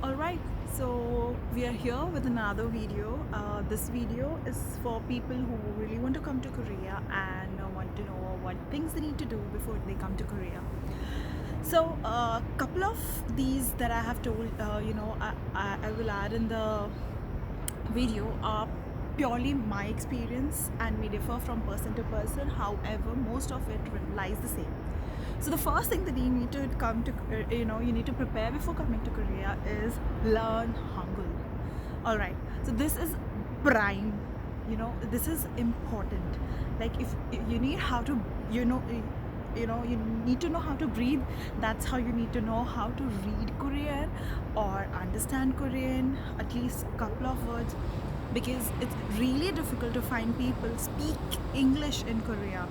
Alright, so we are here with another video. This video is for people who really want to come to Korea and want to know what things they need to do before they come to Korea. So, a couple of these that I have told, I will add in the video are purely my experience and may differ from person to person. However, most of it lies the same. So the first thing that you need to you need to prepare before coming to Korea is learn Hangul. All right. So this is prime. This is important. Like if you need how to, you need to know how to breathe. That's how you need to know how to read Korean or understand Korean, at least a couple of words, because it's really difficult to find people speak English in Korea.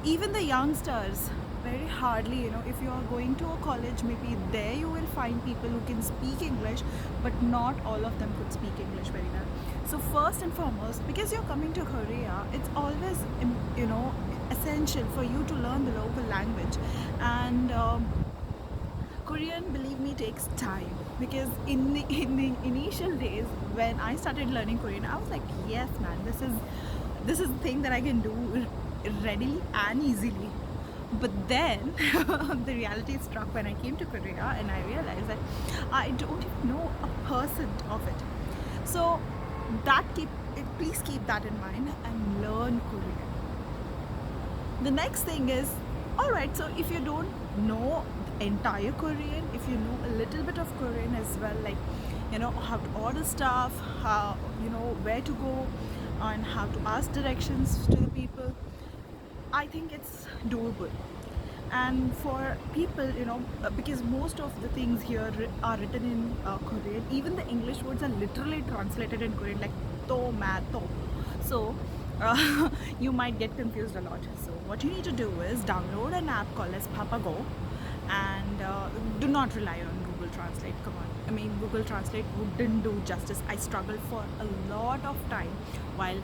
Even the youngsters, very hardly, if you are going to a college, maybe there you will find people who can speak English, but not all of them could speak English very well. So first and foremost, because you're coming to Korea, it's always essential for you to learn the local language. And Korean, believe me, takes time, because in the initial days when I started learning Korean, I was like, yes man, this is the thing that I can do readily and easily. But then the reality struck when I came to Korea and I realized that I don't even know a percent of it. So please keep that in mind and learn Korean. The next thing is, alright, so if you don't know entire Korean, if you know a little bit of Korean as well, like how to order stuff, how where to go, and how to ask directions to the people, I think it's doable. And for people, because most of the things here are written in Korean, even the English words are literally translated in Korean, like to, ma, to. So you might get confused a lot. So what you need to do is download an app called as Papago, and do not rely on Google Translate. Come on, I mean, Google Translate wouldn't do justice. I struggled for a lot of time while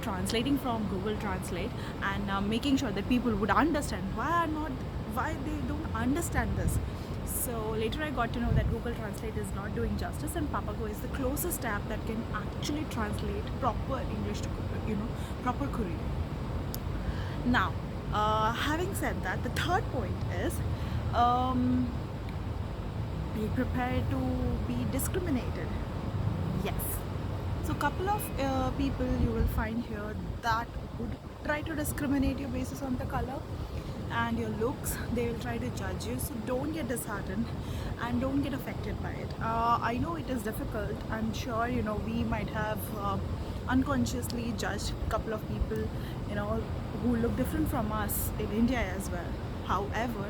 translating from Google Translate and making sure that people would understand why they don't understand this. So later I got to know that Google Translate is not doing justice, and Papago is the closest app that can actually translate proper English to proper Korean. Now, having said that, the third point is be prepared to be discriminated. Yes. So couple of people you will find here that would try to discriminate you basis on the color and your looks. They will try to judge you, so don't get disheartened and don't get affected by it. I know it is difficult. I'm sure we might have unconsciously judged a couple of people who look different from us in India as well. However,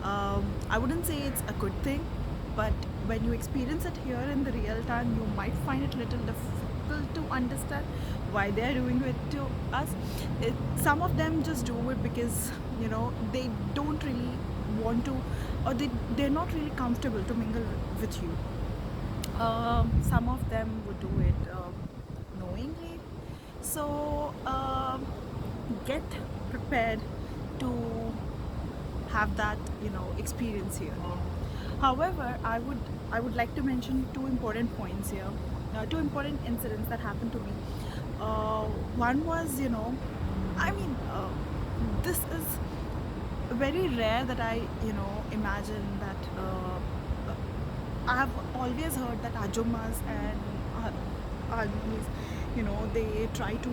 I wouldn't say it's a good thing, but when you experience it here in the real time, you might find it little difficult to understand why they're doing it to us. Some of them just do it because they don't really want to, or they're not really comfortable to mingle with you. Some of them would do it knowingly. So get prepared to have that experience here. However, I would like to mention two important points here, two important incidents that happened to me. One was, this is very rare that I imagine that I have always heard that ajumas and ajumis, they try to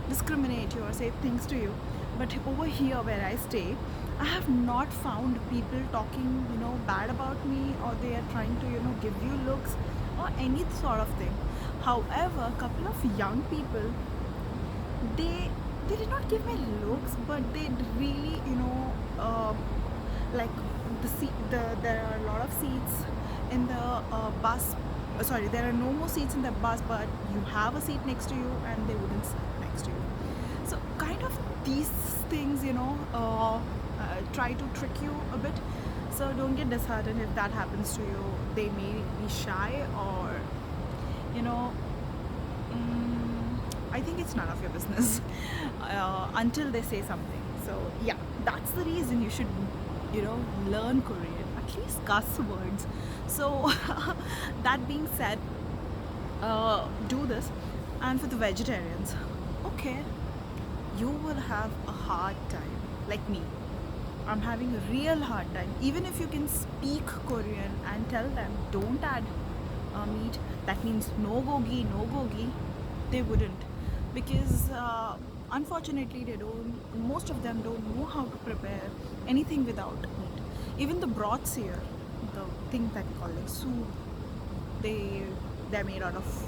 discriminate you or say things to you. But over here where I stay, I have not found people talking bad about me, or they are trying to give you looks or any sort of thing. However, a couple of young people, they did not give me looks, but they really like there are a lot of seats in the bus. Sorry, there are no more seats in the bus, but you have a seat next to you and they wouldn't sit next to you. So kind of these things try to trick you a bit. So don't get disheartened if that happens to you. They may be shy, or I think it's none of your business until they say something. So yeah, that's the reason you should learn Korean, at least cuss words. So that being said, do this. And for the vegetarians, okay, you will have a hard time, like me. I'm having a real hard time. Even if you can speak Korean and tell them don't add meat, that means no gogi, no gogi, they wouldn't, because unfortunately they don't. Most of them don't know how to prepare anything without meat. Even the broths here, the thing that we call like soup, they they're made out of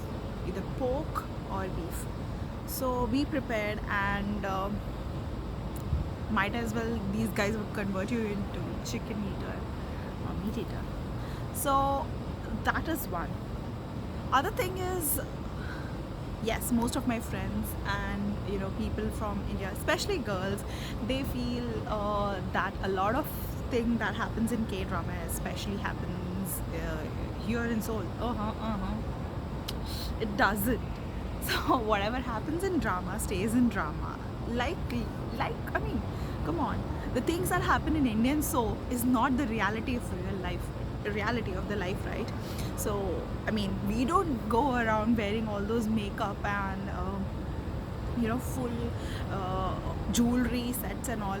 either pork or beef. So be prepared, and might as well these guys would convert you into chicken eater or meat eater. So that is one. Other thing is, yes, most of my friends and people from India, especially girls, they feel that a lot of thing that happens in K drama especially happens here in Seoul. It doesn't. So whatever happens in drama stays in drama. Like, I mean, come on. The things that happen in Indian soap is not the reality of real life, reality of the life, right? So I mean, we don't go around wearing all those makeup and full jewelry sets and all.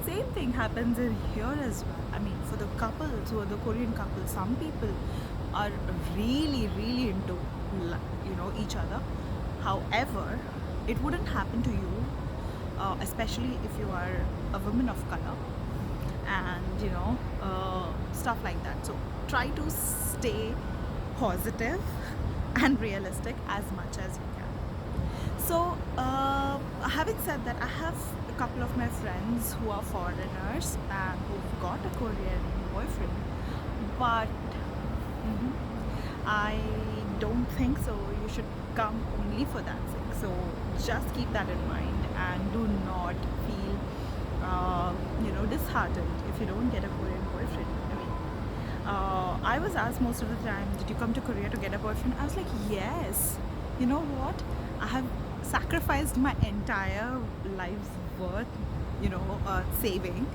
Same thing happens in here as well. I mean, for the couples who are the Korean couples, some people are really, really into each other. However, it wouldn't happen to you, especially if you are a woman of color, and stuff like that. So try to stay positive and realistic as much as you can. So having said that, I have a couple of my friends who are foreigners and who've got a Korean boyfriend, but I don't think so you should come only for that sake. So just keep that in mind, and do not feel disheartened if you don't get a Korean boyfriend. I mean, I was asked most of the time, did you come to Korea to get a boyfriend? I was like, yes. You know what, I have sacrificed my entire life's worth saving,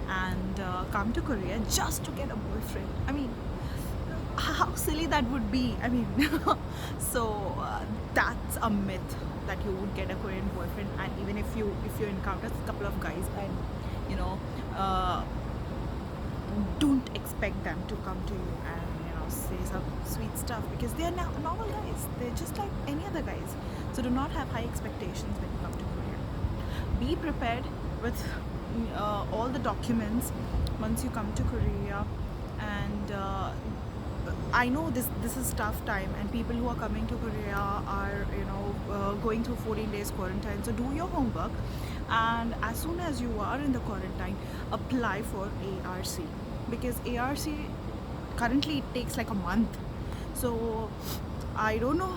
and come to Korea just to get a boyfriend. I mean, how silly that would be. I mean, so that's a myth that you would get a Korean boyfriend. And even if you encounter a couple of guys, and uh, don't expect them to come to you and say some sweet stuff, because they are normal guys. They're just like any other guys. So do not have high expectations when you come to Korea. Be prepared with all the documents once you come to Korea. And I know this is tough time, and people who are coming to Korea are going through 14 days quarantine. So do your homework, and as soon as you are in the quarantine, apply for ARC, because ARC currently it takes like a month. So I don't know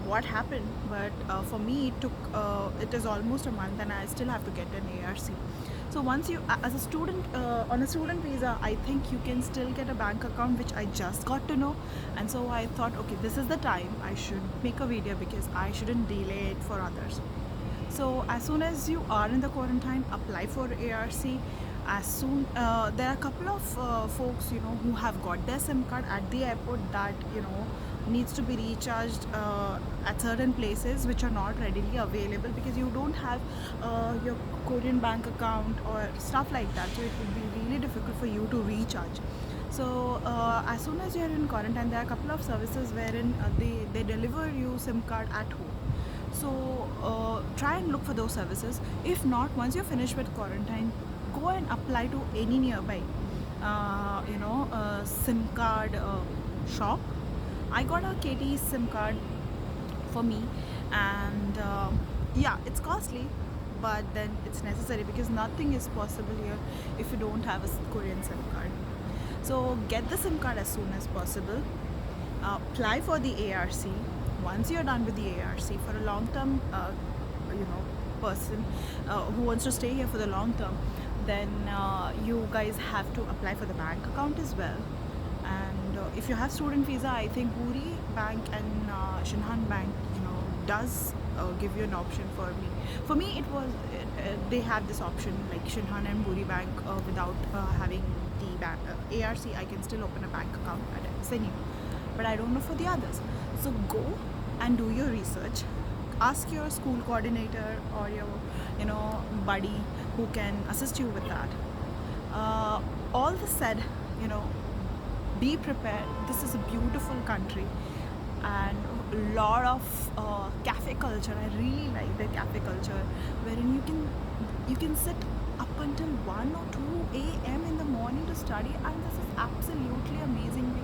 what happened, but for me it is almost a month, and I still have to get an ARC. So once you, as a student on a student visa, I think you can still get a bank account, which I just got to know. And so I thought, okay, this is the time I should make a video, because I shouldn't delay it for others. So as soon as you are in the quarantine, apply for ARC. As soon there are a couple of folks who have got their SIM card at the airport that needs to be recharged at certain places which are not readily available, because you don't have your Korean bank account or stuff like that. So it would be really difficult for you to recharge. So as soon as you're in quarantine, there are a couple of services wherein they deliver you SIM card at home. So try and look for those services. If not, once you're finished with quarantine, go and apply to any nearby SIM card shop. I got a KT SIM card for me, and yeah, it's costly, but then it's necessary, because nothing is possible here if you don't have a Korean SIM card. So get the SIM card as soon as possible. Apply for the ARC. Once you're done with the ARC, for a long term person who wants to stay here for the long term, then you guys have to apply for the bank account as well. And if you have student visa, I think Buri Bank and Shinhan Bank does give you an option. For me it was they have this option, like Shinhan and Buri Bank, without having ARC, I can still open a bank account at SNU, but I don't know for the others. So go and do your research. Ask your school coordinator or your, buddy who can assist you with that. All this said, you know, be prepared. This is a beautiful country and a lot of cafe culture. I really like the cafe culture, wherein you can sit up until 1 or 2 a.m. in the morning to study, and this is absolutely amazing.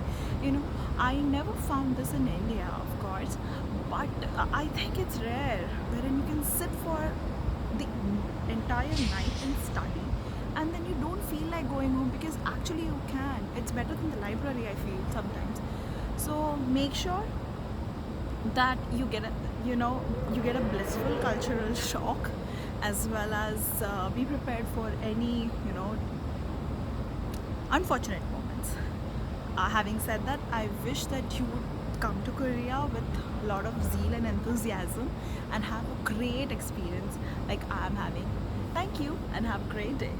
I never found this in India, of course, but I think it's rare, wherein you can sit for the entire night and study, and then you don't feel like going home, because actually you can. It's better than the library, I feel sometimes. So make sure that you get a blissful cultural shock, as well as be prepared for any unfortunate moments. Having said that, I wish that you would come to Korea with a lot of zeal and enthusiasm and have a great experience like I am having. Thank you and have a great day.